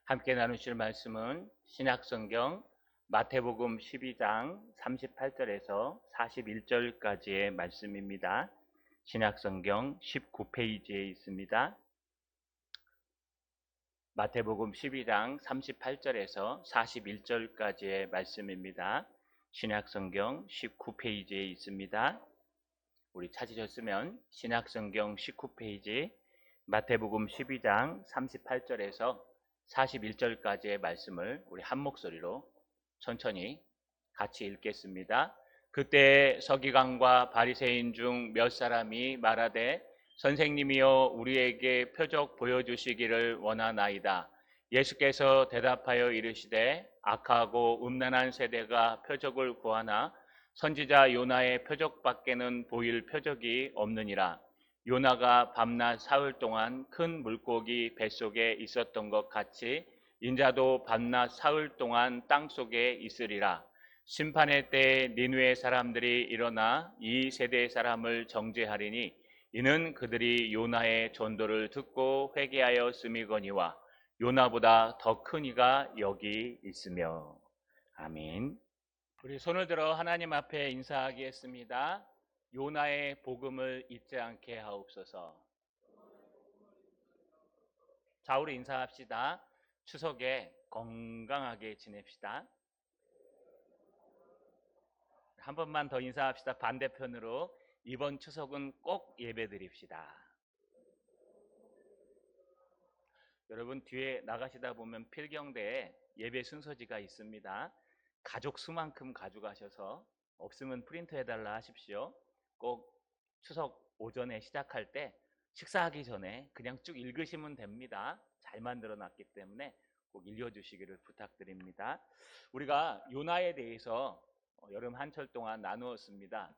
함께 나누실 말씀은 신약성경 마태복음 12장 38절에서 41절까지의 말씀입니다. 신약성경 19페이지에 있습니다. 마태복음 12장 38절에서 41절까지의 말씀입니다. 신약성경 19페이지에 있습니다. 우리 찾으셨으면 신약성경 19페이지 마태복음 12장 38절에서 41절까지의 말씀을 우리 한 목소리로 천천히 같이 읽겠습니다. 그때 서기관과 바리새인 중 몇 사람이 말하되 선생님이여 우리에게 표적 보여주시기를 원하나이다. 예수께서 대답하여 이르시되 악하고 음란한 세대가 표적을 구하나 선지자 요나의 표적밖에는 보일 표적이 없느니라. 요나가 밤낮 사흘 동안 큰 물고기 뱃속에 있었던 것 같이 인자도 밤낮 사흘 동안 땅속에 있으리라. 심판의 때에 니느웨 사람들이 일어나 이 세대의 사람을 정죄하리니 이는 그들이 요나의 전도를 듣고 회개하였음이거니와 요나보다 더 큰 이가 여기 있으며. 아멘. 우리 손을 들어 하나님 앞에 인사하겠습니다. 요나의 복음을 잊지 않게 하옵소서. 자, 우리 인사합시다. 추석에 건강하게 지냅시다. 한 번만 더 인사합시다. 반대편으로 이번 추석은 꼭 예배드립시다. 여러분 뒤에 나가시다 보면 필경대에 예배 순서지가 있습니다. 가족 수만큼 가져가셔서 없으면 프린트해달라 하십시오. 꼭 추석 오전에 시작할 때 식사하기 전에 그냥 쭉 읽으시면 됩니다. 잘 만들어놨기 때문에 꼭 읽어주시기를 부탁드립니다. 우리가 요나에 대해서 여름 한철 동안 나누었습니다.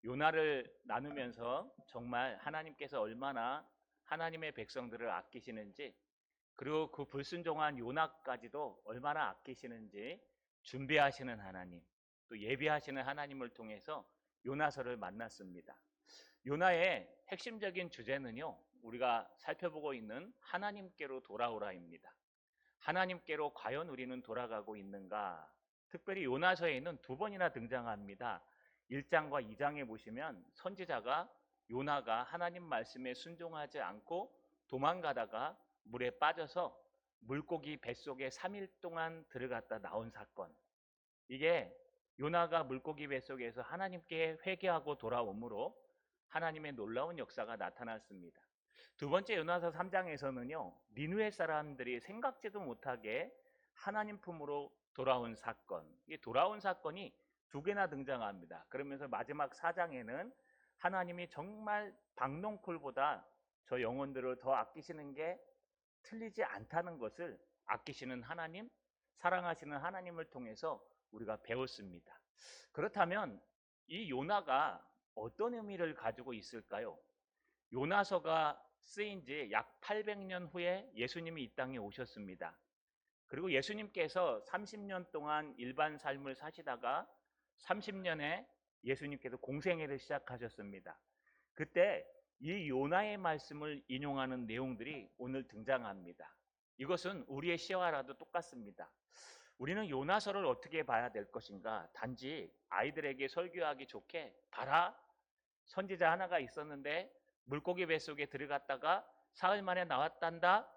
요나를 나누면서 정말 하나님께서 얼마나 하나님의 백성들을 아끼시는지, 그리고 그 불순종한 요나까지도 얼마나 아끼시는지 준비하시는 하나님, 또 예비하시는 하나님을 통해서 요나서를 만났습니다. 요나의 핵심적인 주제는요, 우리가 살펴보고 있는 하나님께로 돌아오라입니다. 하나님께로 과연 우리는 돌아가고 있는가? 특별히 요나서에는 두 번이나 등장합니다. 1장과 2장에 보시면 선지자가 요나가 하나님 말씀에 순종하지 않고 도망가다가 물에 빠져서 물고기 뱃속에 3일 동안 들어갔다 나온 사건, 이게 요나가 물고기 뱃속에서 하나님께 회개하고 돌아오므로 하나님의 놀라운 역사가 나타났습니다. 두 번째 요나서 3장에서는요, 니느웨 사람들이 생각지도 못하게 하나님 품으로 돌아온 사건, 이 돌아온 사건이 두 개나 등장합니다. 그러면서 마지막 4장에는 하나님이 정말 박농쿨보다 저 영혼들을 더 아끼시는 게 틀리지 않다는 것을 아끼시는 하나님, 사랑하시는 하나님을 통해서 우리가 배웠습니다. 그렇다면 이 요나가 어떤 의미를 가지고 있을까요? 요나서가 쓰인 지 약 800년 후에 예수님이 이 땅에 오셨습니다. 그리고 예수님께서 30년 동안 일반 삶을 사시다가 30년에 예수님께서 공생애를 시작하셨습니다. 그때 이 요나의 말씀을 인용하는 내용들이 오늘 등장합니다. 이것은 우리의 시와라도 똑같습니다. 우리는 요나서를 어떻게 봐야 될 것인가? 단지 아이들에게 설교하기 좋게, 봐라, 선지자 하나가 있었는데 물고기 뱃속에 들어갔다가 사흘 만에 나왔단다,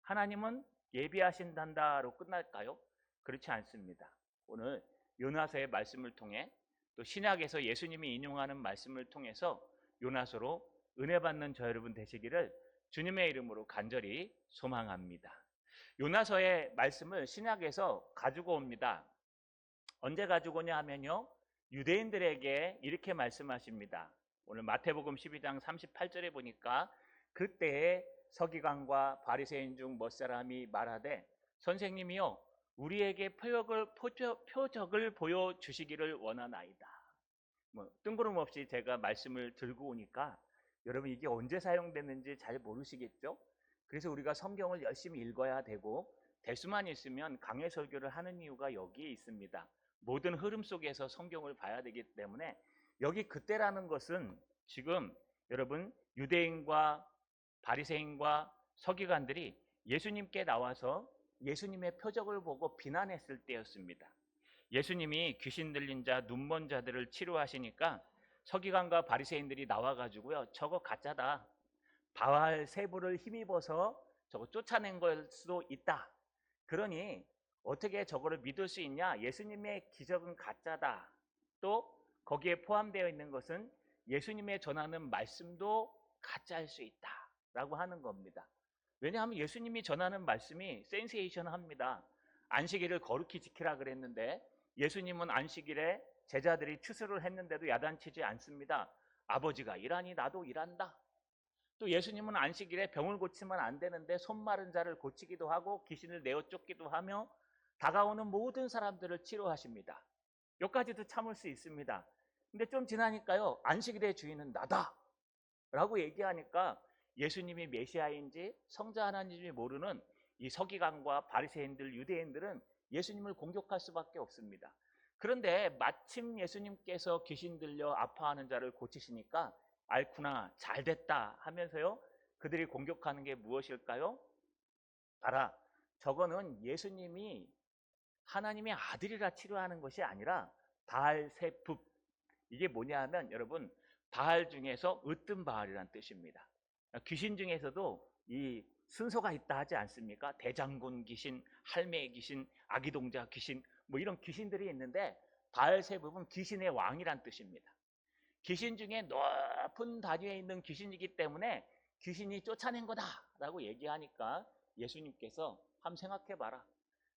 하나님은 예비하신단다로 끝날까요? 그렇지 않습니다. 오늘 요나서의 말씀을 통해, 또 신약에서 예수님이 인용하는 말씀을 통해서 요나서로 은혜 받는 저 여러분 되시기를 주님의 이름으로 간절히 소망합니다. 요나서의 말씀을 신약에서 가지고 옵니다. 언제 가지고 오냐 하면요, 유대인들에게 이렇게 말씀하십니다. 오늘 마태복음 12장 38절에 보니까 그때에 서기관과 바리새인 중 몇 사람이 말하되 선생님이여 우리에게 표적을 보여주시기를 원하나이다. 뜬구름없이 제가 말씀을 들고 오니까 여러분 이게 언제 사용됐는지 잘 모르시겠죠? 그래서 우리가 성경을 열심히 읽어야 되고 될 수만 있으면 강해 설교를 하는 이유가 여기에 있습니다. 모든 흐름 속에서 성경을 봐야 되기 때문에 여기 그때라는 것은 지금 여러분 유대인과 바리새인과 서기관들이 예수님께 나와서 예수님의 표적을 보고 비난했을 때였습니다. 예수님이 귀신 들린 자, 눈먼 자들을 치료하시니까 서기관과 바리새인들이 나와가지고요, 저거 가짜다. 바알 세부를 힘입어서 저거 쫓아낸 걸 수도 있다. 그러니 어떻게 저거를 믿을 수 있냐? 예수님의 기적은 가짜다. 또 거기에 포함되어 있는 것은 예수님의 전하는 말씀도 가짜일 수 있다라고 하는 겁니다. 왜냐하면 예수님이 전하는 말씀이 센세이션합니다. 안식일을 거룩히 지키라 그랬는데 예수님은 안식일에 제자들이 추수를 했는데도 야단치지 않습니다. 아버지가 일하니 나도 일한다. 또 예수님은 안식일에 병을 고치면 안 되는데 손 마른 자를 고치기도 하고 귀신을 내어 쫓기도 하며 다가오는 모든 사람들을 치료하십니다. 여기까지도 참을 수 있습니다. 근데 좀 지나니까요, 안식일의 주인은 나다 라고 얘기하니까 예수님이 메시아인지 성자 하나님이 모르는 이 서기관과 바리새인들, 유대인들은 예수님을 공격할 수밖에 없습니다. 그런데 마침 예수님께서 귀신 들려 아파하는 자를 고치시니까 알구나, 잘됐다 하면서요, 그들이 공격하는 게 무엇일까요? 봐라, 저거는 예수님이 하나님의 아들이라 치료하는 것이 아니라 바알세붑. 이게 뭐냐 하면 여러분, 바알 중에서 으뜸 바알이란 뜻입니다. 귀신 중에서도 이 순서가 있다 하지 않습니까? 대장군 귀신, 할매 귀신, 아기동자 귀신, 뭐 이런 귀신들이 있는데 바알세붑은 귀신의 왕이란 뜻입니다. 귀신 중에 높은 단위에 있는 귀신이기 때문에 귀신이 쫓아낸 거다라고 얘기하니까 예수님께서 한번 생각해봐라.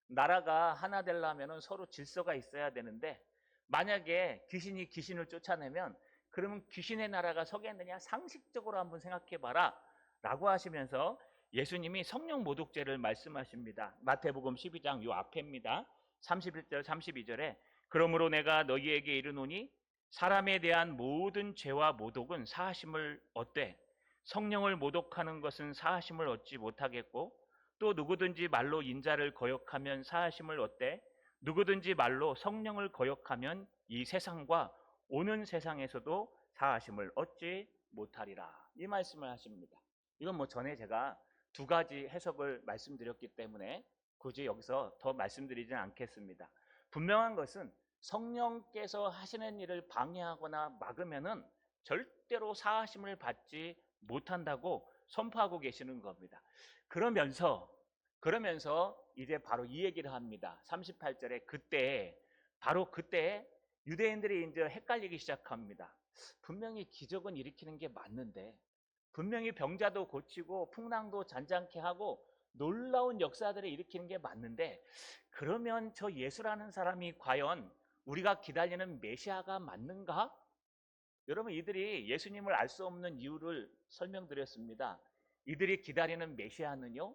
나라가 하나 되려면 서로 질서가 있어야 되는데 만약에 귀신이 귀신을 쫓아내면 그러면 귀신의 나라가 서겠느냐? 상식적으로 한번 생각해봐라 라고 하시면서 예수님이 성령 모독죄를 말씀하십니다. 마태복음 12장 요 앞에입니다. 31절 32절에 그러므로 내가 너희에게 이르노니 사람에 대한 모든 죄와 모독은 사하심을 얻되 성령을 모독하는 것은 사하심을 얻지 못하겠고 또 누구든지 말로 인자를 거역하면 사하심을 얻되 누구든지 말로 성령을 거역하면 이 세상과 오는 세상에서도 사하심을 얻지 못하리라. 이 말씀을 하십니다. 이건 뭐 전에 제가 두 가지 해석을 말씀드렸기 때문에 굳이 여기서 더 말씀드리진 않겠습니다. 분명한 것은 성령께서 하시는 일을 방해하거나 막으면은 절대로 사하심을 받지 못한다고 선포하고 계시는 겁니다. 그러면서 이제 바로 이 얘기를 합니다. 38절에 바로 그때 유대인들이 이제 헷갈리기 시작합니다. 분명히 기적은 일으키는 게 맞는데, 분명히 병자도 고치고 풍랑도 잔잔케 하고 놀라운 역사들을 일으키는 게 맞는데, 그러면 저 예수라는 사람이 과연 우리가 기다리는 메시아가 맞는가? 여러분, 이들이 예수님을 알 수 없는 이유를 설명드렸습니다. 이들이 기다리는 메시아는요,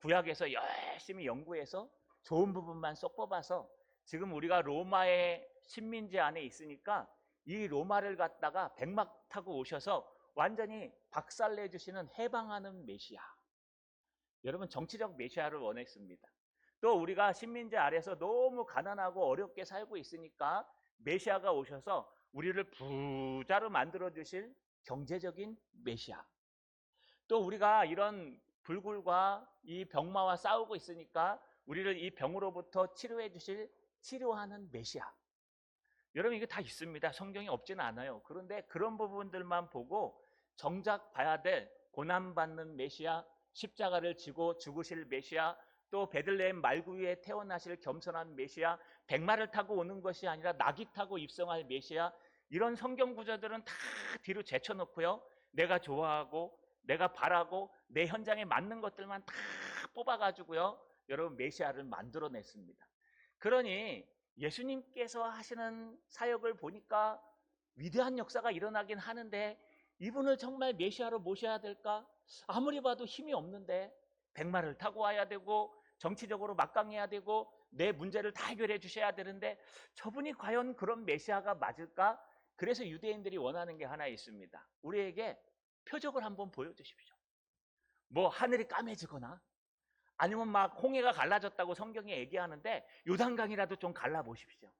구약에서 열심히 연구해서 좋은 부분만 쏙 뽑아서 지금 우리가 로마의 식민지 안에 있으니까 이 로마를 갖다가 백막 타고 오셔서 완전히 박살내 주시는 해방하는 메시아. 여러분, 정치적 메시아를 원했습니다. 또 우리가 식민지 아래서 너무 가난하고 어렵게 살고 있으니까 메시아가 오셔서 우리를 부자로 만들어 주실 경제적인 메시아. 또 우리가 이런 불굴과 이 병마와 싸우고 있으니까 우리를 이 병으로부터 치료해 주실 치료하는 메시아. 여러분, 이게 다 있습니다. 성경이 없지는 않아요. 그런데 그런 부분들만 보고 정작 봐야 될 고난받는 메시아, 십자가를 지고 죽으실 메시아, 또 베들레헴 말구유에 태어나실 겸손한 메시아, 백마를 타고 오는 것이 아니라 나귀 타고 입성할 메시아, 이런 성경 구절들은 다 뒤로 제쳐놓고요, 내가 좋아하고 내가 바라고 내 현장에 맞는 것들만 다 뽑아가지고요, 여러분 메시아를 만들어냈습니다. 그러니 예수님께서 하시는 사역을 보니까 위대한 역사가 일어나긴 하는데 이분을 정말 메시아로 모셔야 될까? 아무리 봐도 힘이 없는데 백마를 타고 와야 되고 정치적으로 막강해야 되고 내 문제를 다 해결해 주셔야 되는데 저분이 과연 그런 메시아가 맞을까? 그래서 유대인들이 원하는 게 하나 있습니다. 우리에게 표적을 한번 보여주십시오. 뭐 하늘이 까매지거나 아니면 막 홍해가 갈라졌다고 성경에 얘기하는데 요단강이라도 좀 갈라보십시오.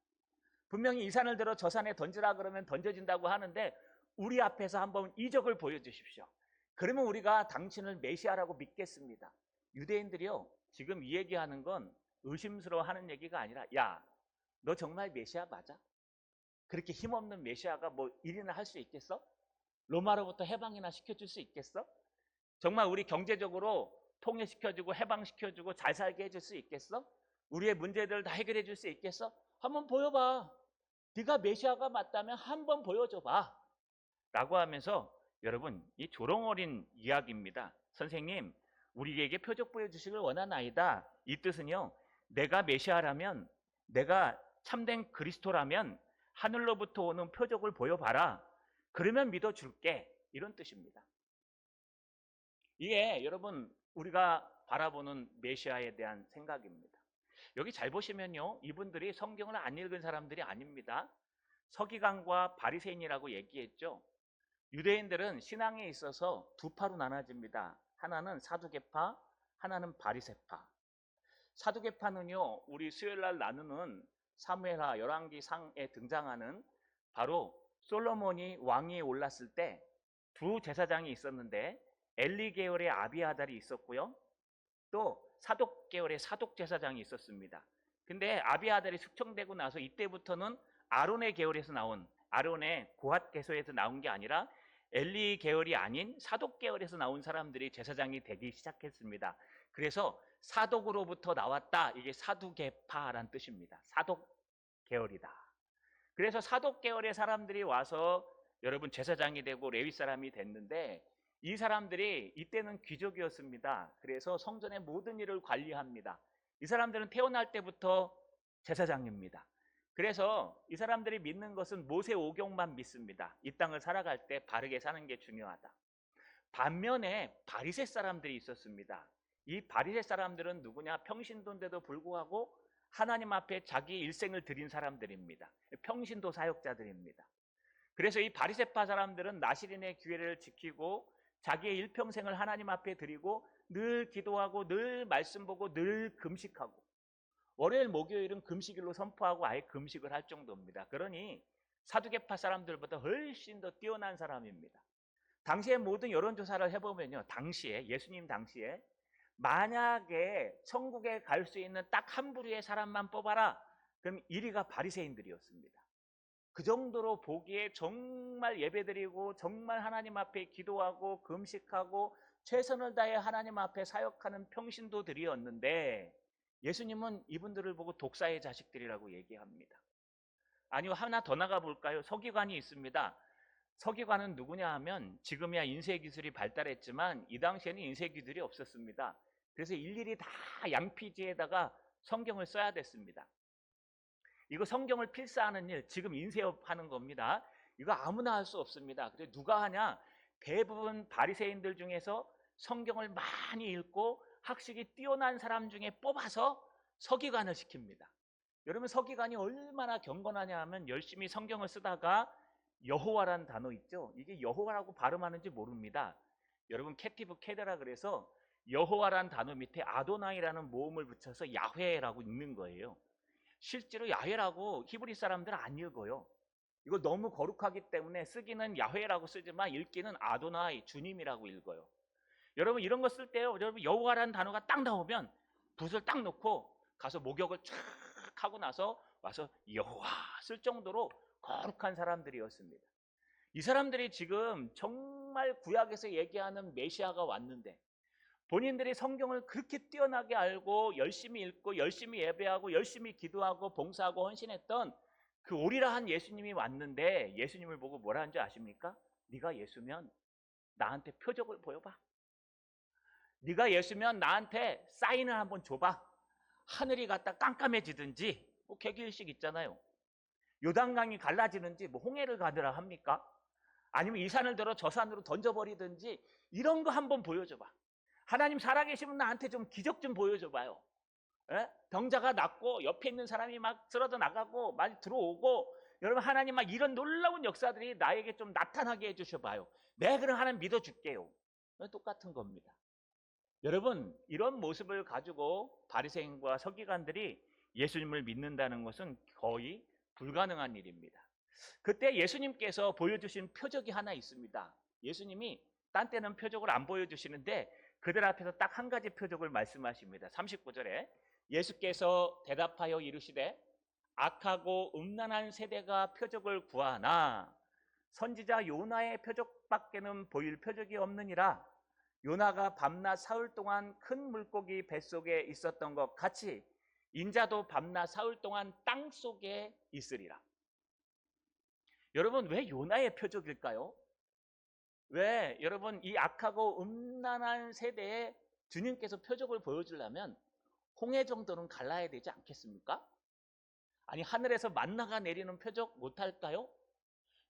분명히 이 산을 들어 저 산에 던지라 그러면 던져진다고 하는데 우리 앞에서 한번 이적을 보여주십시오. 그러면 우리가 당신을 메시아라고 믿겠습니다. 유대인들이요, 지금 이 얘기하는 건 의심스러워하는 얘기가 아니라, 야, 너 정말 메시아 맞아? 그렇게 힘없는 메시아가 뭐 일이나 할 수 있겠어? 로마로부터 해방이나 시켜줄 수 있겠어? 정말 우리 경제적으로 통일시켜주고 해방시켜주고 잘 살게 해줄 수 있겠어? 우리의 문제들을 다 해결해 줄 수 있겠어? 한번 보여봐. 네가 메시아가 맞다면 한번 보여줘봐. 라고 하면서, 여러분, 이 조롱어린 이야기입니다. 선생님, 우리에게 표적 보여주시길 원하나이다. 이 뜻은요, 내가 메시아라면, 내가 참된 그리스도라면 하늘로부터 오는 표적을 보여봐라. 그러면 믿어줄게. 이런 뜻입니다. 이게 여러분, 우리가 바라보는 메시아에 대한 생각입니다. 여기 잘 보시면요, 이분들이 성경을 안 읽은 사람들이 아닙니다. 서기관과 바리새인이라고 얘기했죠. 유대인들은 신앙에 있어서 두 파로 나눠집니다. 하나는 사두개파, 하나는 바리새파. 사두개파는요, 우리 수요일날 나누는 사무엘하 열왕기상에 등장하는 바로 솔로몬이 왕위에 올랐을 때 두 제사장이 있었는데, 엘리 계열의 아비아달이 있었고요, 또 사독 계열의 사독 제사장이 있었습니다. 근데 아비아달이 숙청되고 나서 이때부터는 아론의 계열에서 나온, 아론의 고핫 계소에서 나온 게 아니라 엘리 계열이 아닌 사독 계열에서 나온 사람들이 제사장이 되기 시작했습니다. 그래서 사독으로부터 나왔다. 이게 사두개파란 뜻입니다. 사독 계열이다. 그래서 사독 계열의 사람들이 와서 여러분 제사장이 되고 레위 사람이 됐는데, 이 사람들이 이때는 귀족이었습니다. 그래서 성전의 모든 일을 관리합니다. 이 사람들은 태어날 때부터 제사장입니다. 그래서 이 사람들이 믿는 것은 모세 오경만 믿습니다. 이 땅을 살아갈 때 바르게 사는 게 중요하다. 반면에 바리새 사람들이 있었습니다. 이 바리새 사람들은 누구냐? 평신도인데도 불구하고 하나님 앞에 자기 일생을 드린 사람들입니다. 평신도 사역자들입니다. 그래서 이 바리새파 사람들은 나시린의 규례를 지키고 자기의 일평생을 하나님 앞에 드리고 늘 기도하고 늘 말씀 보고 늘 금식하고, 월요일 목요일은 금식일로 선포하고 아예 금식을 할 정도입니다. 그러니 사두개파 사람들보다 훨씬 더 뛰어난 사람입니다. 당시에 모든 여론조사를 해보면요, 당시에 예수님 당시에 만약에 천국에 갈 수 있는 딱 한 부류의 사람만 뽑아라, 그럼 1위가 바리새인들이었습니다. 그 정도로 보기에 정말 예배드리고 정말 하나님 앞에 기도하고 금식하고 최선을 다해 하나님 앞에 사역하는 평신도들이었는데, 예수님은 이분들을 보고 독사의 자식들이라고 얘기합니다. 아니요, 하나 더 나가 볼까요? 서기관이 있습니다. 서기관은 누구냐 하면, 지금이야 인쇄기술이 발달했지만 이 당시에는 인쇄기술이 없었습니다. 그래서 일일이 다 양피지에다가 성경을 써야 됐습니다. 이거 성경을 필사하는 일, 지금 인쇄업하는 겁니다. 이거 아무나 할 수 없습니다. 그래서 누가 하냐? 대부분 바리새인들 중에서 성경을 많이 읽고 학식이 뛰어난 사람 중에 뽑아서 서기관을 시킵니다. 여러분, 서기관이 얼마나 경건하냐 하면, 열심히 성경을 쓰다가 여호와라는 단어 있죠? 이게 여호와라고 발음하는지 모릅니다. 여러분, 캐티브 캐드라 그래서 여호와라는 단어 밑에 아도나이라는 모음을 붙여서 야훼라고 읽는 거예요. 실제로 야훼라고 히브리 사람들은 안 읽어요. 이거 너무 거룩하기 때문에 쓰기는 야훼라고 쓰지만 읽기는 아도나이, 주님이라고 읽어요. 여러분, 이런 거 쓸 때요, 여러분, 여호와라는 단어가 딱 나오면 붓을 딱 놓고 가서 목욕을 쫙 하고 나서 와서 여호와 쓸 정도로 거룩한 사람들이었습니다. 이 사람들이 지금 정말 구약에서 얘기하는 메시아가 왔는데, 본인들이 성경을 그렇게 뛰어나게 알고 열심히 읽고 열심히 예배하고 열심히 기도하고 봉사하고 헌신했던 그 오리라한 예수님이 왔는데, 예수님을 보고 뭐라는 줄 아십니까? 네가 예수면 나한테 표적을 보여봐. 네가 예수면 나한테 사인을 한번 줘봐. 하늘이 갖다 깜깜해지든지, 뭐 개기일식 있잖아요. 요단강이 갈라지는지, 뭐 홍해를 가더라 합니까? 아니면 이 산을 들어 저 산으로 던져버리든지, 이런 거 한번 보여줘봐. 하나님 살아계시면 나한테 좀 기적 좀 보여줘봐요. 에? 병자가 낫고 옆에 있는 사람이 막 쓰러져 나가고 막 들어오고, 여러분, 하나님 막 이런 놀라운 역사들이 나에게 좀 나타나게 해주셔봐요. 내가 그럼 하나님 믿어줄게요. 똑같은 겁니다. 여러분, 이런 모습을 가지고 바리새인과 서기관들이 예수님을 믿는다는 것은 거의 불가능한 일입니다. 그때 예수님께서 보여주신 표적이 하나 있습니다. 예수님이 딴 때는 표적을 안 보여주시는데, 그들 앞에서 딱 한 가지 표적을 말씀하십니다. 39절에 예수께서 대답하여 이르시되 악하고 음란한 세대가 표적을 구하나 선지자 요나의 표적밖에는 보일 표적이 없느니라. 요나가 밤낮 사흘 동안 큰 물고기 뱃속에 있었던 것 같이 인자도 밤낮 사흘 동안 땅 속에 있으리라. 여러분, 왜 요나의 표적일까요? 왜 여러분 이 악하고 음란한 세대에 주님께서 표적을 보여주려면 홍해 정도는 갈라야 되지 않겠습니까? 아니, 하늘에서 만나가 내리는 표적 못할까요?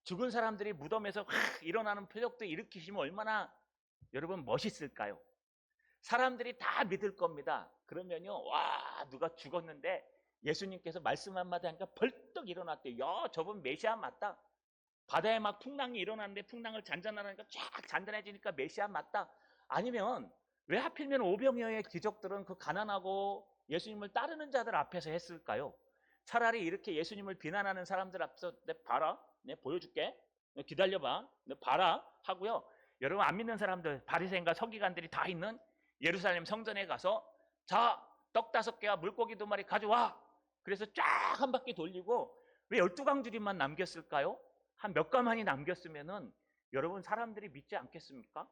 죽은 사람들이 무덤에서 확 일어나는 표적도 일으키시면 얼마나 여러분 멋있을까요? 사람들이 다 믿을 겁니다. 그러면요, 와, 누가 죽었는데 예수님께서 말씀 한마디 하니까 벌떡 일어났대요. 야, 저분 메시아 맞다. 바다에 막 풍랑이 일어났는데 풍랑을 잔잔하니까 쫙 잔잔해지니까 메시아 맞다. 아니면 왜 하필이면 오병이어의 기적들은 그 가난하고 예수님을 따르는 자들 앞에서 했을까요? 차라리 이렇게 예수님을 비난하는 사람들 앞에서 내 봐라, 내 보여줄게, 내 기다려봐, 내 봐라 하고요. 여러분, 안 믿는 사람들, 바리새인과 서기관들이 다 있는 예루살렘 성전에 가서 자, 떡 5개와 물고기 2마리 가져와. 그래서 쫙 한 바퀴 돌리고 왜 12광주리만 남겼을까요? 한 몇 가만이 남겼으면은 여러분 사람들이 믿지 않겠습니까?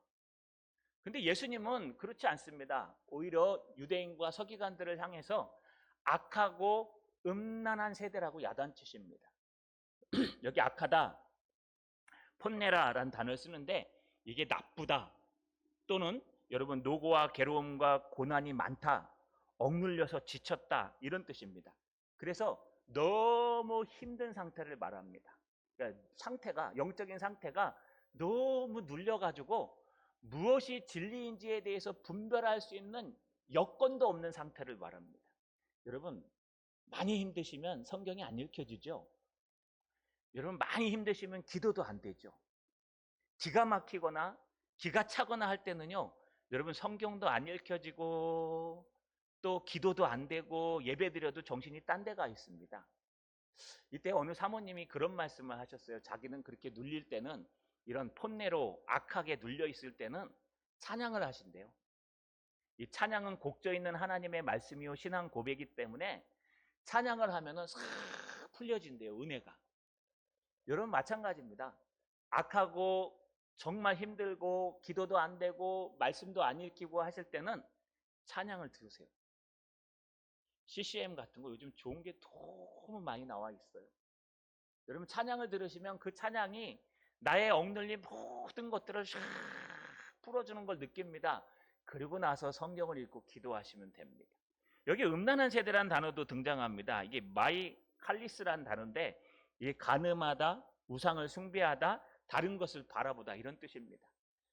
근데 예수님은 그렇지 않습니다. 오히려 유대인과 서기관들을 향해서 악하고 음란한 세대라고 야단치십니다. 여기 악하다, 폰네라라는 단어를 쓰는데 이게 나쁘다 또는 여러분 노고와 괴로움과 고난이 많다, 억눌려서 지쳤다 이런 뜻입니다. 그래서 너무 힘든 상태를 말합니다. 그러니까 상태가, 영적인 상태가 너무 눌려가지고 무엇이 진리인지에 대해서 분별할 수 있는 여건도 없는 상태를 말합니다. 여러분, 많이 힘드시면 성경이 안 읽혀지죠? 여러분, 많이 힘드시면 기도도 안 되죠? 기가 막히거나 기가 차거나 할 때는요, 여러분 성경도 안 읽혀지고 또 기도도 안 되고 예배드려도 정신이 딴 데가 있습니다. 이때 어느 사모님이 그런 말씀을 하셨어요. 자기는 그렇게 눌릴 때는, 이런 폰내로 악하게 눌려 있을 때는 찬양을 하신대요. 이 찬양은 곡져 있는 하나님의 말씀이요 신앙 고백이기 때문에 찬양을 하면은 싹 풀려진대요, 은혜가. 여러분 마찬가지입니다. 악하고 정말 힘들고 기도도 안 되고 말씀도 안 읽히고 하실 때는 찬양을 들으세요. CCM 같은 거 요즘 좋은 게 너무 많이 나와 있어요. 여러분 찬양을 들으시면 그 찬양이 나의 억눌린 모든 것들을 샥 풀어주는 걸 느낍니다. 그리고 나서 성경을 읽고 기도하시면 됩니다. 여기 음란한 세대라는 단어도 등장합니다. 이게 마이칼리스라는 단어인데 이게 간음하다, 우상을 숭배하다, 다른 것을 바라보다 이런 뜻입니다.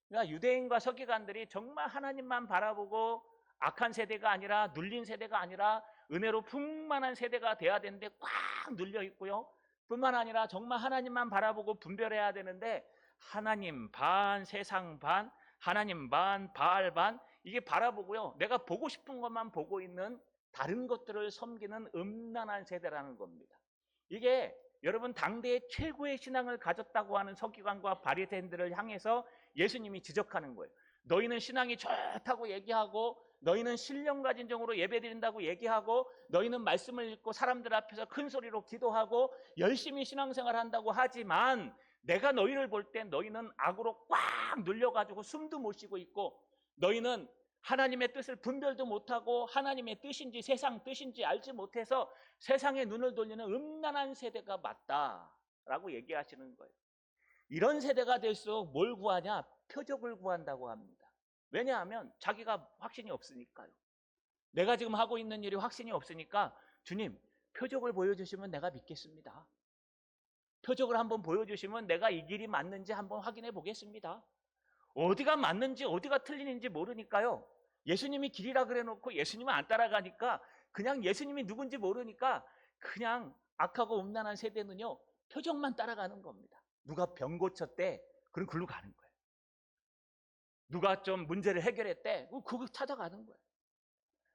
그러니까 유대인과 서기관들이 정말 하나님만 바라보고 악한 세대가 아니라, 눌린 세대가 아니라 은혜로 풍만한 세대가 돼야 되는데 꽉 눌려 있고요. 뿐만 아니라 정말 하나님만 바라보고 분별해야 되는데 하나님 반, 세상 반, 하나님 반, 바알 반, 이게 바라보고요. 내가 보고 싶은 것만 보고 있는, 다른 것들을 섬기는 음란한 세대라는 겁니다. 이게 여러분 당대의 최고의 신앙을 가졌다고 하는 서기관과 바리새인들을 향해서 예수님이 지적하는 거예요. 너희는 신앙이 좋다고 얘기하고, 너희는 신령 가진 정으로 예배드린다고 얘기하고, 너희는 말씀을 읽고 사람들 앞에서 큰 소리로 기도하고 열심히 신앙생활 한다고 하지만 내가 너희를 볼 때 너희는 악으로 꽉 눌려가지고 숨도 못 쉬고 있고, 너희는 하나님의 뜻을 분별도 못하고 하나님의 뜻인지 세상 뜻인지 알지 못해서 세상에 눈을 돌리는 음란한 세대가 맞다라고 얘기하시는 거예요. 이런 세대가 될수록 뭘 구하냐? 표적을 구한다고 합니다. 왜냐하면 자기가 확신이 없으니까요. 내가 지금 하고 있는 일이 확신이 없으니까 주님, 표적을 보여주시면 내가 믿겠습니다. 표적을 한번 보여주시면 내가 이 길이 맞는지 한번 확인해 보겠습니다. 어디가 맞는지 어디가 틀리는지 모르니까요. 예수님이 길이라 그래 놓고 예수님은 안 따라가니까, 그냥 예수님이 누군지 모르니까 그냥 악하고 음란한 세대는요, 표적만 따라가는 겁니다. 누가 병 고쳤대, 그럼 글로 가는 거예요. 누가 좀 문제를 해결했대, 그거 찾아가는 거예요.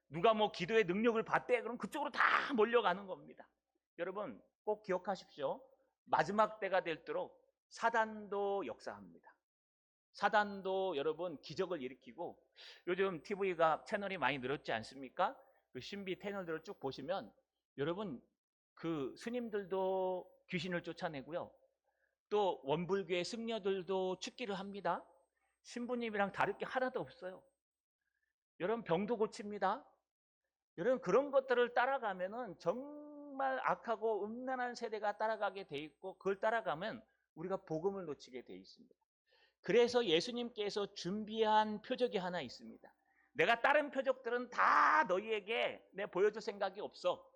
누가 뭐 기도의 능력을 받대, 그럼 그쪽으로 다 몰려가는 겁니다. 여러분 꼭 기억하십시오. 마지막 때가 될수록 사단도 역사합니다. 사단도 여러분 기적을 일으키고, 요즘 TV가 채널이 많이 늘었지 않습니까? 그 신비 채널들을 쭉 보시면 여러분 그 스님들도 귀신을 쫓아내고요. 또 원불교의 승려들도 축기를 합니다. 신부님이랑 다를 게 하나도 없어요. 여러분 병도 고칩니다. 여러분 그런 것들을 따라가면은 정말 악하고 음란한 세대가 따라가게 돼 있고, 그걸 따라가면 우리가 복음을 놓치게 돼 있습니다. 그래서 예수님께서 준비한 표적이 하나 있습니다. 내가 다른 표적들은 다 너희에게 내 보여줄 생각이 없어.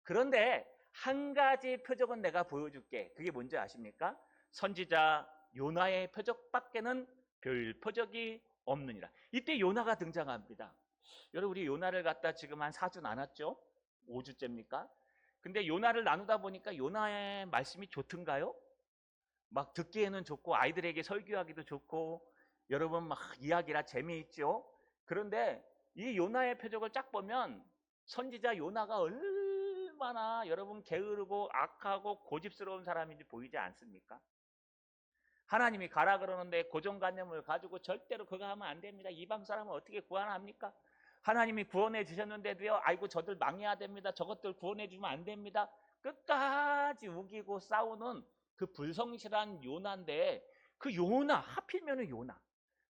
그런데 한 가지 표적은 내가 보여줄게. 그게 뭔지 아십니까? 선지자 요나의 표적밖에는 별 표적이 없느니라. 이때 요나가 등장합니다. 여러분 우리 요나를 갖다 지금 한 4주 나눴죠? 5주째입니까? 근데 요나를 나누다 보니까 요나의 말씀이 좋던가요? 막 듣기에는 좋고 아이들에게 설교하기도 좋고 여러분 막 이야기라 재미있죠. 그런데 이 요나의 표적을 쫙 보면 선지자 요나가 얼마나 여러분 게으르고 악하고 고집스러운 사람인지 보이지 않습니까? 하나님이 가라 그러는데 고정관념을 가지고 절대로 그거 하면 안 됩니다. 이방 사람은 어떻게 구원합니까? 하나님이 구원해 주셨는데도요, 아이고 저들 망해야 됩니다. 저것들 구원해 주면 안 됩니다. 끝까지 우기고 싸우는 그 불성실한 요나인데, 그 요나 하필이면 요나.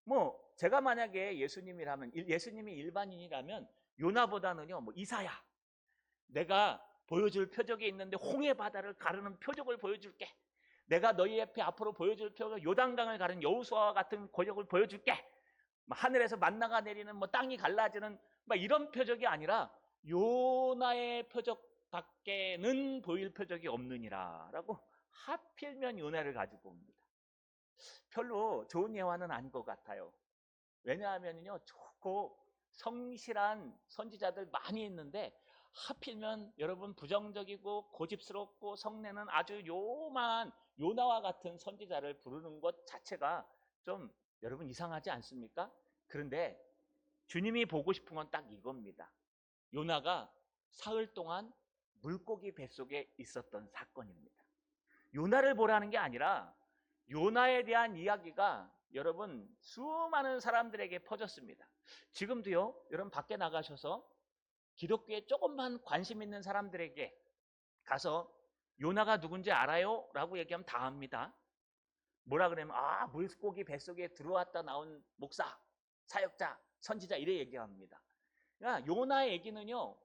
뭐 제가 만약에 예수님이라면, 예수님이 일반인이라면 요나보다는요 뭐 이사야, 내가 보여줄 표적이 있는데 홍해 바다를 가르는 표적을 보여줄게. 내가 너희 앞에 앞으로 보여줄 표적, 요단강을 가른 여호수아와 같은 고적을 보여줄게. 하늘에서 만나가 내리는 뭐 땅이 갈라지는 막 이런 표적이 아니라 요나의 표적밖에는 보일 표적이 없느니라라고 하필면 요나를 가지고 옵니다. 별로 좋은 예화는 아닌 것 같아요. 왜냐하면요 좋고 성실한 선지자들 많이 있는데 하필면 여러분 부정적이고 고집스럽고 성내는 아주 요만 요나와 같은 선지자를 부르는 것 자체가 좀 여러분 이상하지 않습니까? 그런데 주님이 보고 싶은 건 딱 이겁니다. 요나가 사흘 동안 물고기 뱃속에 있었던 사건입니다. 요나를 보라는 게 아니라 요나에 대한 이야기가 여러분 수많은 사람들에게 퍼졌습니다. 지금도요 여러분 밖에 나가셔서 기독교에 조금만 관심 있는 사람들에게 가서 요나가 누군지 알아요? 라고 얘기하면 다 압니다. 뭐라 그러면 물고기 뱃속에 들어왔다 나온 목사, 사역자, 선지자 이래 얘기합니다. 그러니까 요나의 얘기는요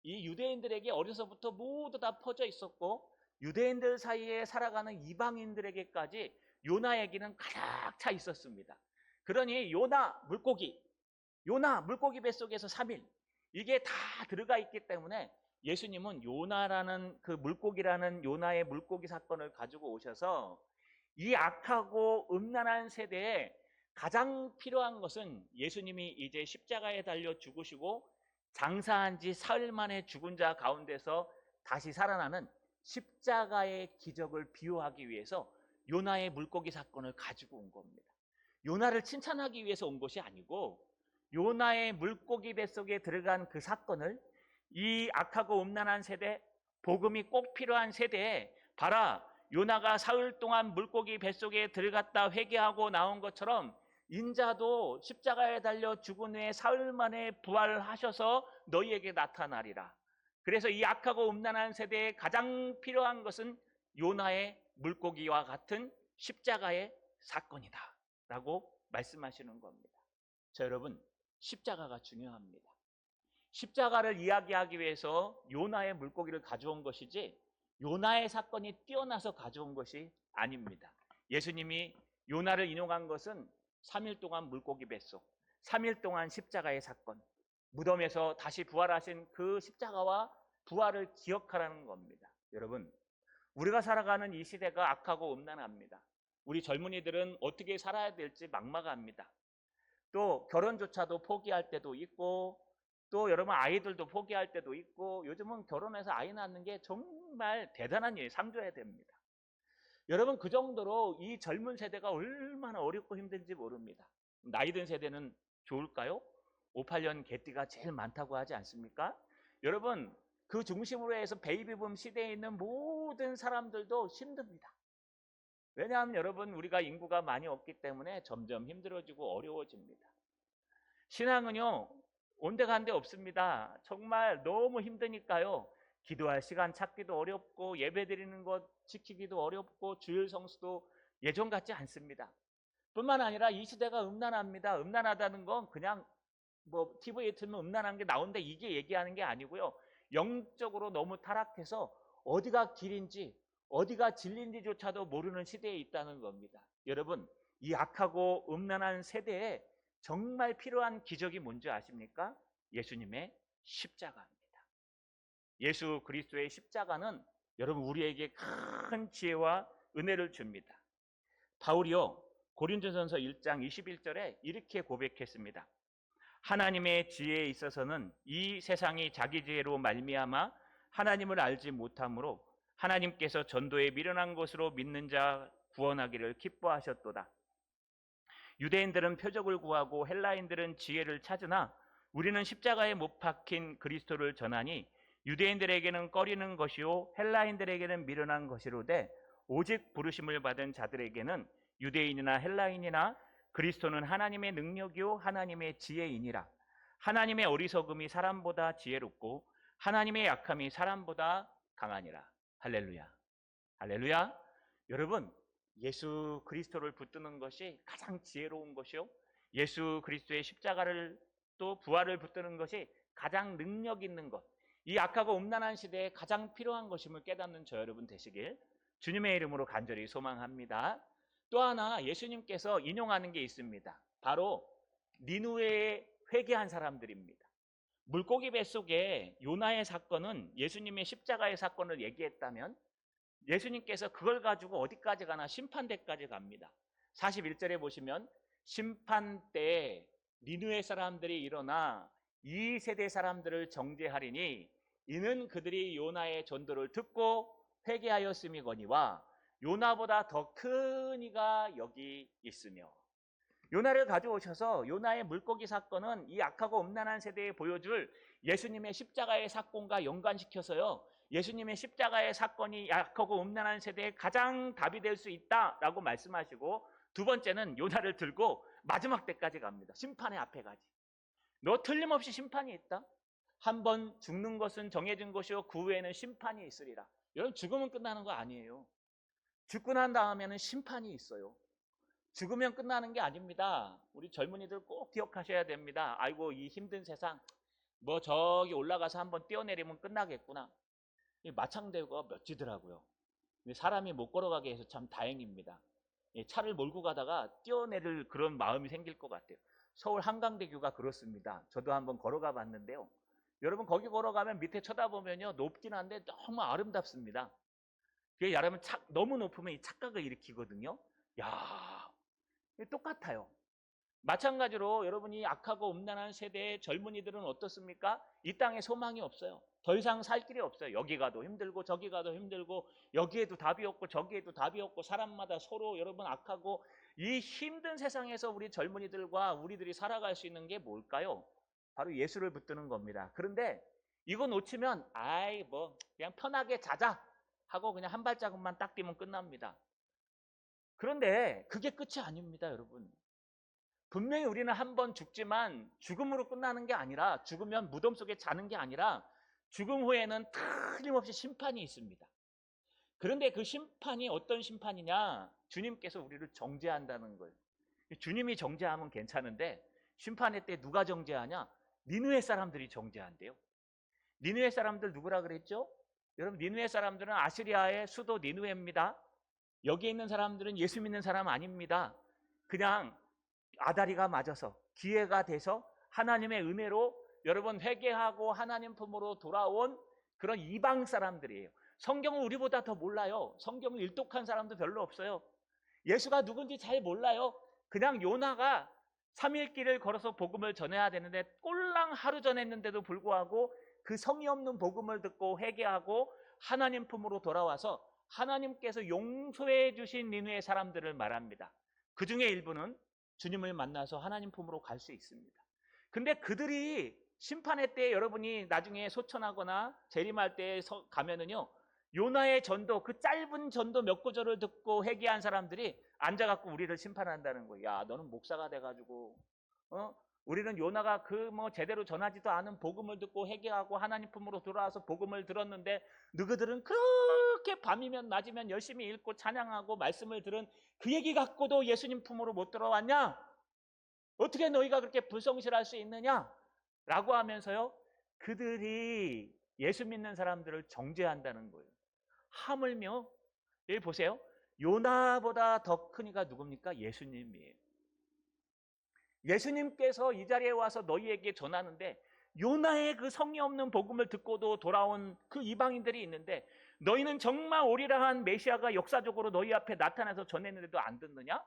이 유대인들에게 어려서부터 모두 다 퍼져 있었고 유대인들 사이에 살아가는 이방인들에게까지 요나 얘기는 가득 차 있었습니다. 그러니 요나 물고기 뱃속에서 3일 이게 다 들어가 있기 때문에 예수님은 요나라는 그 물고기라는 요나의 물고기 사건을 가지고 오셔서 이 악하고 음란한 세대에 가장 필요한 것은 예수님이 이제 십자가에 달려 죽으시고 장사한 지 사흘 만에 죽은 자 가운데서 다시 살아나는 십자가의 기적을 비유하기 위해서 요나의 물고기 사건을 가지고 온 겁니다. 요나를 칭찬하기 위해서 온 것이 아니고 요나의 물고기 뱃속에 들어간 그 사건을 이 악하고 음란한 세대, 복음이 꼭 필요한 세대에 봐라 요나가 사흘 동안 물고기 뱃속에 들어갔다 회개하고 나온 것처럼 인자도 십자가에 달려 죽은 후에 사흘 만에 부활하셔서 너희에게 나타나리라. 그래서 이 악하고 음란한 세대에 가장 필요한 것은 요나의 물고기와 같은 십자가의 사건이다 라고 말씀하시는 겁니다. 자 여러분 십자가가 중요합니다. 십자가를 이야기하기 위해서 요나의 물고기를 가져온 것이지 요나의 사건이 뛰어나서 가져온 것이 아닙니다. 예수님이 요나를 인용한 것은 3일 동안 물고기 뱃속, 3일 동안 십자가의 사건, 무덤에서 다시 부활하신 그 십자가와 부활을 기억하라는 겁니다. 여러분 우리가 살아가는 이 시대가 악하고 음란합니다. 우리 젊은이들은 어떻게 살아야 될지 막막합니다. 또 결혼조차도 포기할 때도 있고 또 여러분 아이들도 포기할 때도 있고 요즘은 결혼해서 아이 낳는 게 정말 대단한 일, 상줘야 됩니다. 여러분 그 정도로 이 젊은 세대가 얼마나 어렵고 힘든지 모릅니다. 나이 든 세대는 좋을까요? 58년 개띠가 제일 많다고 하지 않습니까? 여러분 그 중심으로 해서 베이비붐 시대에 있는 모든 사람들도 힘듭니다. 왜냐하면 여러분, 우리가 인구가 많이 없기 때문에 점점 힘들어지고 어려워집니다. 신앙은요, 온데간데 없습니다. 정말 너무 힘드니까요. 기도할 시간 찾기도 어렵고, 예배 드리는 것 지키기도 어렵고, 주일 성수도 예전 같지 않습니다. 뿐만 아니라 이 시대가 음란합니다. 음란하다는 건 그냥 뭐 TV에 틀면 음란한 게 나오는데 이게 얘기하는 게 아니고요. 영적으로 너무 타락해서 어디가 길인지 어디가 진리인지조차도 모르는 시대에 있다는 겁니다. 여러분, 이 악하고 음란한 세대에 정말 필요한 기적이 뭔지 아십니까? 예수님의 십자가입니다. 예수 그리스도의 십자가는 여러분, 우리에게 큰 지혜와 은혜를 줍니다. 바울이요, 고린도전서 1장 21절에 이렇게 고백했습니다. 하나님의 지혜에 있어서는 이 세상이 자기 지혜로 말미암아 하나님을 알지 못하므로 하나님께서 전도에 미련한 것으로 믿는 자 구원하기를 기뻐하셨도다. 유대인들은 표적을 구하고 헬라인들은 지혜를 찾으나 우리는 십자가에 못 박힌 그리스도를 전하니 유대인들에게는 꺼리는 것이요 헬라인들에게는 미련한 것이로되 오직 부르심을 받은 자들에게는 유대인이나 헬라인이나 그리스도는 하나님의 능력이요 하나님의 지혜이니라. 하나님의 어리석음이 사람보다 지혜롭고 하나님의 약함이 사람보다 강하니라. 할렐루야. 할렐루야. 여러분, 예수 그리스도를 붙드는 것이 가장 지혜로운 것이요, 예수 그리스도의 십자가를 또 부활을 붙드는 것이 가장 능력 있는 것, 이 악하고 음란한 시대에 가장 필요한 것임을 깨닫는 저 여러분 되시길 주님의 이름으로 간절히 소망합니다. 또 하나 예수님께서 인용하는 게 있습니다. 바로 니누웨에 회개한 사람들입니다. 물고기 뱃속에 요나의 사건은 예수님의 십자가의 사건을 얘기했다면 예수님께서 그걸 가지고 어디까지 가나 심판대까지 갑니다. 41절에 보시면 심판 때에 니느웨 사람들이 일어나 이 세대 사람들을 정죄하리니 이는 그들이 요나의 전도를 듣고 회개하였음이거니와 요나보다 더 큰 이가 여기 있으며. 요나를 가져오셔서 요나의 물고기 사건은 이 악하고 음란한 세대에 보여줄 예수님의 십자가의 사건과 연관시켜서요, 예수님의 십자가의 사건이 악하고 음란한 세대에 가장 답이 될 수 있다라고 말씀하시고, 두 번째는 요나를 들고 마지막 때까지 갑니다. 심판의 앞에까지. 너 틀림없이 심판이 있다. 한 번 죽는 것은 정해진 것이요 그 후에는 심판이 있으리라. 여러분, 죽으면 끝나는 거 아니에요. 죽고 난 다음에는 심판이 있어요. 죽으면 끝나는 게 아닙니다. 우리 젊은이들 꼭 기억하셔야 됩니다. 아이고, 이 힘든 세상, 뭐 저기 올라가서 한번 뛰어내리면 끝나겠구나. 이 마창대교가 멋지더라고요. 사람이 못 걸어가게 해서 참 다행입니다. 차를 몰고 가다가 뛰어내릴 그런 마음이 생길 것 같아요. 서울 한강대교가 그렇습니다. 저도 한번 걸어가 봤는데요. 여러분, 거기 걸어가면 밑에 쳐다보면요, 높긴 한데 너무 아름답습니다. 그게 여러분 너무 높으면 이 착각을 일으키거든요. 야, 똑같아요. 마찬가지로 여러분이 악하고 음란한 세대의 젊은이들은 어떻습니까? 이 땅에 소망이 없어요. 더 이상 살 길이 없어요. 여기 가도 힘들고 저기 가도 힘들고 여기에도 답이 없고 저기에도 답이 없고 사람마다 서로 여러분 악하고, 이 힘든 세상에서 우리 젊은이들과 우리들이 살아갈 수 있는 게 뭘까요? 바로 예수를 붙드는 겁니다. 그런데 이거 놓치면 아이 뭐 그냥 편하게 자자 하고 그냥 한 발자국만 딱 뛰면 끝납니다. 그런데 그게 끝이 아닙니다, 여러분. 분명히 우리는 한 번 죽지만 죽음으로 끝나는 게 아니라, 죽으면 무덤 속에 자는 게 아니라 죽음 후에는 틀림없이 심판이 있습니다. 그런데 그 심판이 어떤 심판이냐? 주님께서 우리를 정죄한다는 거예요. 주님이 정죄하면 괜찮은데 심판의 때 누가 정죄하냐? 니느웨 사람들이 정죄한대요. 니느웨 사람들 누구라 그랬죠? 여러분, 니느웨 사람들은 아시리아의 수도 니느웨입니다. 여기 있는 사람들은 예수 믿는 사람 아닙니다. 그냥 아다리가 맞아서 기회가 돼서 하나님의 은혜로 여러분 회개하고 하나님 품으로 돌아온 그런 이방 사람들이에요. 성경을 우리보다 더 몰라요. 성경을 일독한 사람도 별로 없어요. 예수가 누군지 잘 몰라요. 그냥 요나가 3일 길을 걸어서 복음을 전해야 되는데 꼴랑 하루 전했는데도 불구하고 그 성의 없는 복음을 듣고 회개하고 하나님 품으로 돌아와서 하나님께서 용서해 주신 니느웨 사람들을 말합니다. 그 중에 일부는 주님을 만나서 하나님 품으로 갈 수 있습니다. 근데 그들이 심판의 때 여러분이 나중에 소천하거나 재림할 때 가면은요, 요나의 전도, 그 짧은 전도 몇 구절을 듣고 회개한 사람들이 앉아갖고 우리를 심판한다는 거예요. 야, 너는 목사가 돼가지고 우리는 요나가 그 뭐 제대로 전하지도 않은 복음을 듣고 회개하고 하나님 품으로 돌아와서 복음을 들었는데 너희들은 그렇게 밤이면 낮이면 열심히 읽고 찬양하고 말씀을 들은 그 얘기 갖고도 예수님 품으로 못 들어왔냐? 어떻게 너희가 그렇게 불성실할 수 있느냐? 라고 하면서요, 그들이 예수 믿는 사람들을 정죄한다는 거예요. 하물며 여기 보세요. 요나보다 더 큰 이가 누굽니까? 예수님이에요. 예수님께서 이 자리에 와서 너희에게 전하는데 요나의 그 성의 없는 복음을 듣고도 돌아온 그 이방인들이 있는데 너희는 정말 오리라한 메시아가 역사적으로 너희 앞에 나타나서 전했는데도 안 듣느냐?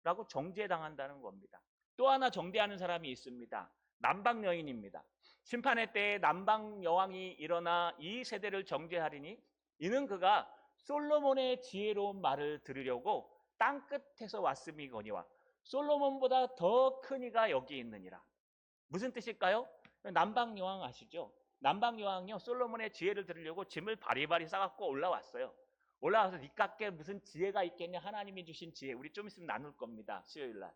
라고 정죄당한다는 겁니다. 또 하나 정죄하는 사람이 있습니다. 남방 여인입니다. 심판의 때에 남방 여왕이 일어나 이 세대를 정죄하리니 이는 그가 솔로몬의 지혜로운 말을 들으려고 땅끝에서 왔음이거니와 솔로몬보다 더 큰 이가 여기 있느니라. 무슨 뜻일까요? 남방 여왕 아시죠? 남방 여왕이요, 솔로몬의 지혜를 들으려고 짐을 바리바리 싸갖고 올라왔어요. 올라와서 니깎게 무슨 지혜가 있겠냐? 하나님이 주신 지혜. 우리 좀 있으면 나눌 겁니다. 수요일날.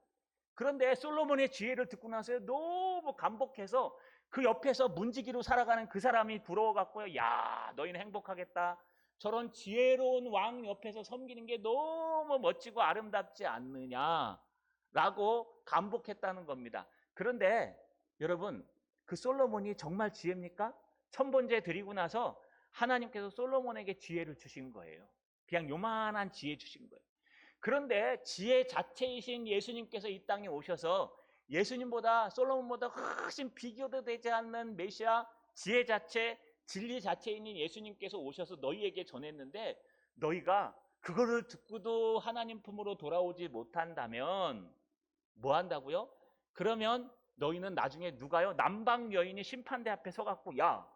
그런데 솔로몬의 지혜를 듣고 나서 너무 감복해서 그 옆에서 문지기로 살아가는 그 사람이 부러워갖고요. 야, 너희는 행복하겠다. 저런 지혜로운 왕 옆에서 섬기는 게 너무 멋지고 아름답지 않느냐? 라고 감복했다는 겁니다. 그런데 여러분, 그 솔로몬이 정말 지혜입니까? 천번제 드리고 나서 하나님께서 솔로몬에게 지혜를 주신 거예요. 그냥 요만한 지혜 주신 거예요. 그런데 지혜 자체이신 예수님께서 이 땅에 오셔서 예수님보다 솔로몬보다 훨씬 비교도 되지 않는 메시아, 지혜 자체, 진리 자체인 예수님께서 오셔서 너희에게 전했는데 너희가 그거를 듣고도 하나님 품으로 돌아오지 못한다면 뭐 한다고요? 그러면 너희는 나중에 누가요? 남방 여인이 심판대 앞에 서갖고 야,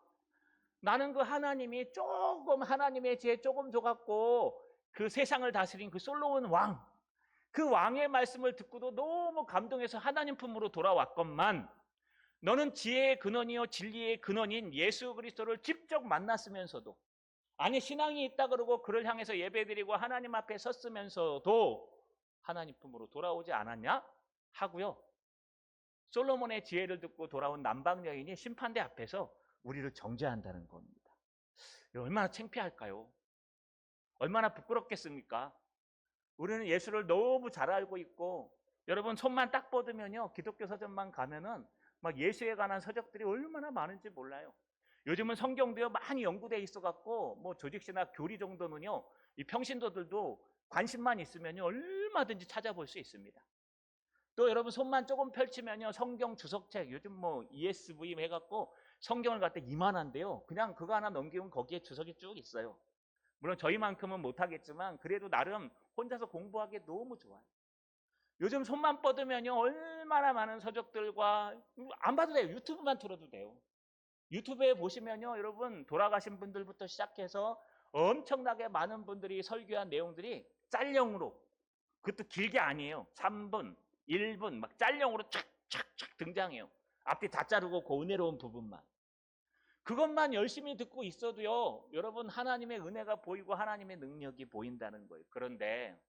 나는 그 하나님이 조금 하나님의 지혜 조금 줘갖고 그 세상을 다스린 그 솔로몬 왕, 그 왕의 말씀을 듣고도 너무 감동해서 하나님 품으로 돌아왔건만 너는 지혜의 근원이요 진리의 근원인 예수 그리스도를 직접 만났으면서도 아니 신앙이 있다 그러고 그를 향해서 예배드리고 하나님 앞에 섰으면서도 하나님 품으로 돌아오지 않았냐? 하고요. 솔로몬의 지혜를 듣고 돌아온 남방 여인이 심판대 앞에서 우리를 정죄한다는 겁니다. 얼마나 창피할까요? 얼마나 부끄럽겠습니까? 우리는 예수를 너무 잘 알고 있고 여러분 손만 딱 뻗으면요 기독교 서점만 가면은 막 예수에 관한 서적들이 얼마나 많은지 몰라요. 요즘은 성경도요 많이 연구돼 있어 갖고 뭐 조직시나 교리 정도는요 이 평신도들도 관심만 있으면요 얼마든지 찾아볼 수 있습니다. 또 여러분 손만 조금 펼치면요 성경 주석책 요즘 뭐 ESV 해갖고 성경을 갖다 이만한데요 그냥 그거 하나 넘기면 거기에 주석이 쭉 있어요. 물론 저희만큼은 못하겠지만 그래도 나름 혼자서 공부하기에 너무 좋아요. 요즘 손만 뻗으면요 얼마나 많은 서적들과 안 봐도 돼요. 유튜브만 틀어도 돼요. 유튜브에 보시면요 여러분 돌아가신 분들부터 시작해서 엄청나게 많은 분들이 설교한 내용들이 짤령으로, 그것도 길게 아니에요. 3분 1분 막 짤령으로 착착착 등장해요. 앞뒤 다 자르고 그 은혜로운 부분만. 그것만 열심히 듣고 있어도요 여러분 하나님의 은혜가 보이고 하나님의 능력이 보인다는 거예요. 그런데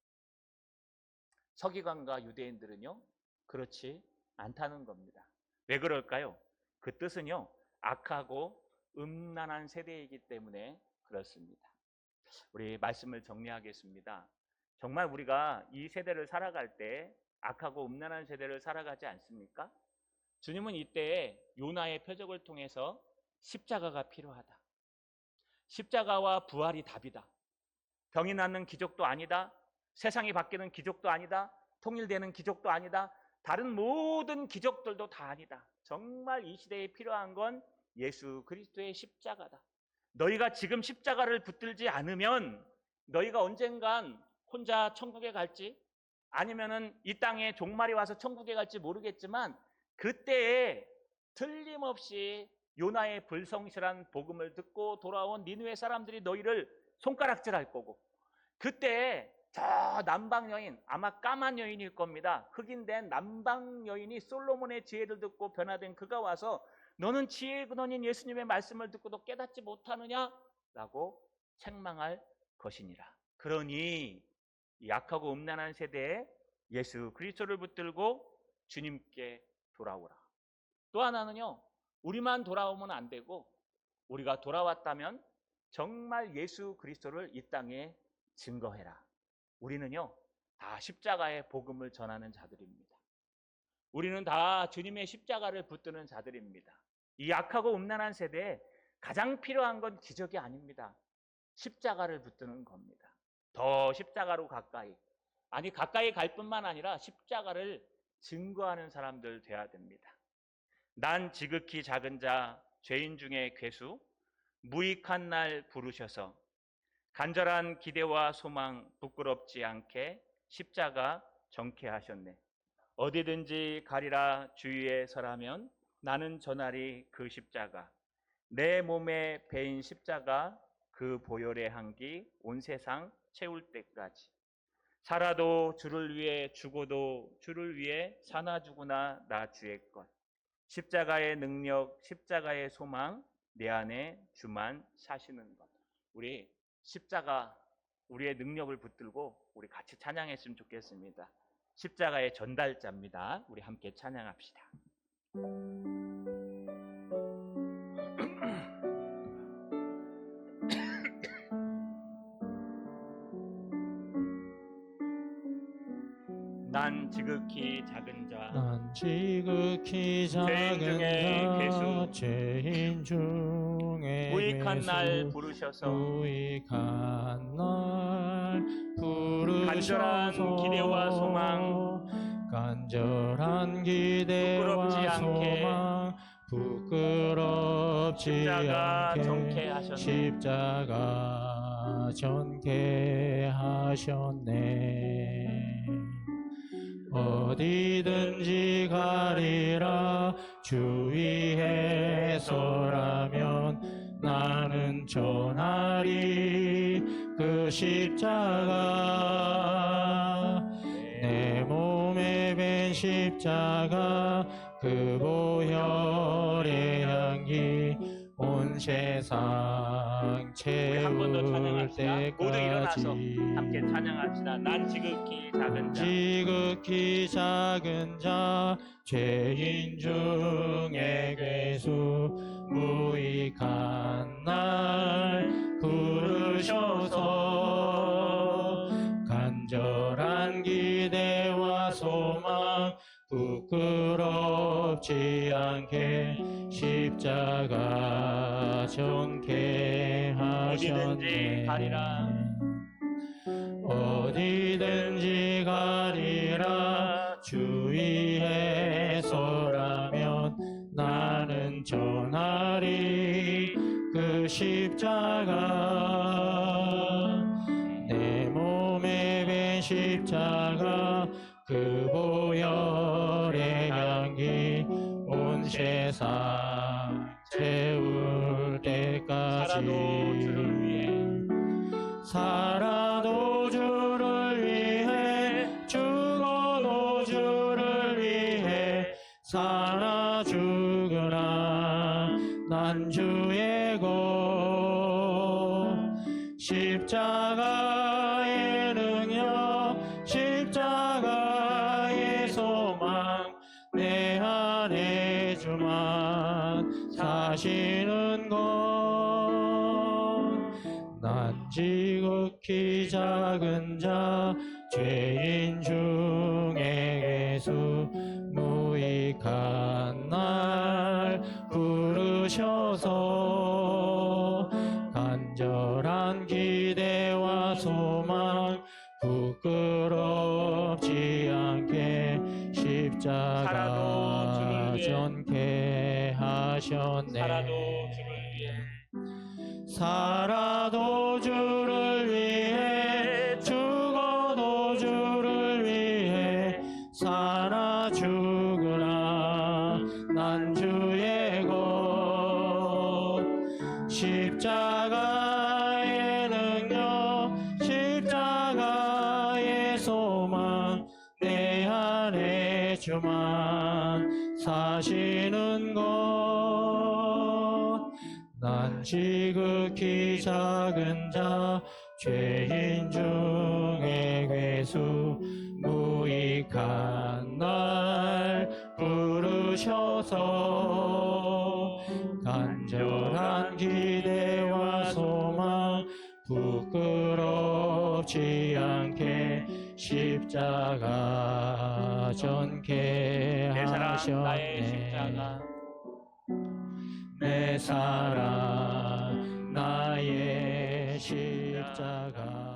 서기관과 유대인들은요 그렇지 않다는 겁니다. 왜 그럴까요? 그 뜻은요 악하고 음란한 세대이기 때문에 그렇습니다. 우리 말씀을 정리하겠습니다. 정말 우리가 이 세대를 살아갈 때 악하고 음란한 세대를 살아가지 않습니까? 주님은 이때에 요나의 표적을 통해서 십자가가 필요하다. 십자가와 부활이 답이다. 병이 낫는 기적도 아니다. 세상이 바뀌는 기적도 아니다. 통일되는 기적도 아니다. 다른 모든 기적들도 다 아니다. 정말 이 시대에 필요한 건 예수 그리스도의 십자가다. 너희가 지금 십자가를 붙들지 않으면 너희가 언젠간 혼자 천국에 갈지 아니면은 이 땅에 종말이 와서 천국에 갈지 모르겠지만 그때에 틀림없이 요나의 불성실한 복음을 듣고 돌아온 니느웨 사람들이 너희를 손가락질할 거고 그때 저 남방 여인 아마 까만 여인일 겁니다. 흑인된 남방 여인이 솔로몬의 지혜를 듣고 변화된 그가 와서 너는 지혜의 근원인 예수님의 말씀을 듣고도 깨닫지 못하느냐? 라고 책망할 것이니라. 그러니 약하고 음란한 세대에 예수 그리스도를 붙들고 주님께 돌아오라. 또 하나는요, 우리만 돌아오면 안 되고 우리가 돌아왔다면 정말 예수 그리스도를 이 땅에 증거해라. 우리는요, 다 십자가의 복음을 전하는 자들입니다. 우리는 다 주님의 십자가를 붙드는 자들입니다. 이 약하고 음란한 세대에 가장 필요한 건 기적이 아닙니다. 십자가를 붙드는 겁니다. 더 십자가로 가까이, 아니 가까이 갈 뿐만 아니라 십자가를 증거하는 사람들 돼야 됩니다. 난 지극히 작은 자, 죄인 중에 괴수, 무익한 날 부르셔서 간절한 기대와 소망 부끄럽지 않게 십자가 정케하셨네. 어디든지 가리라 주위에 서라면 나는 전하리 그 십자가. 내 몸에 베인 십자가 그 보혈의 향기 온 세상 채울 때까지. 살아도 주를 위해 죽어도 주를 위해 사나 죽으나 나 주의 것. 십자가의 능력, 십자가의 소망, 내 안에 주만 사시는 것. 우리 십자가, 우리의 능력을 붙들고 우리 같이 찬양했으면 좋겠습니다. 십자가의 전달자입니다. 우리 함께 찬양합시다. 난 지극히 작은 자, 난 지극히 작은 자, 죄인 중에 무익한 괴수, 날 부르셔서 무익한 날 부르셔서 간절한 기대와 소망, 간절한 기대와 소망 부끄럽지 십자가 않게 정케하셨네. 십자가 전케하셨네. 어디든지 가리라 주위에 서라면 나는 전하리 그 십자가. 내 몸에 벤 십자가 그 보혈의 향기 온 세상 채울 때까지. 모두 일어나서 함께 찬양합시다. 난 지극히 작은 자, 지극히 작은 자, 죄인 중에 괴수, 무익한 날 부르셔서 간절한 기대와 소망 부끄럽지 않게 십자가 정케하셨네. 어디든지 가리라, 어디든지 가리라 주위에 서라면 나는 전하리 그 십자가. 내 몸에 벤 십자가 그 보혈의 향기 온 세상 채울 때까지. 살아도 주를 위해 죽어도 주를 위해 살아 죽으나 난 주의 것. 십자가의 능력, 십자가의 소망, 내 안에 주만 사시는 것. 난 지극히 작은 자, 죄인 중에 괴수, 무익한 날 부르셔서 간절한 기대와 소망 부끄럽지 않게 십자가 전케하셨네. 살아도 주를 위해 죽어도 주를 위해 살아 죽으나 난 주의 것. 십자가의 능력, 십자가의 소망, 내 안에 주만 사시는 것. 난 지극히 작은 자 죄인 중에 괴수 무익한 날 부르셔서 간절한 기대와 소망 부끄럽지 않게 십자가 전케 내 사랑 나의 하셨네. 십자가 내 사랑 나의 십자가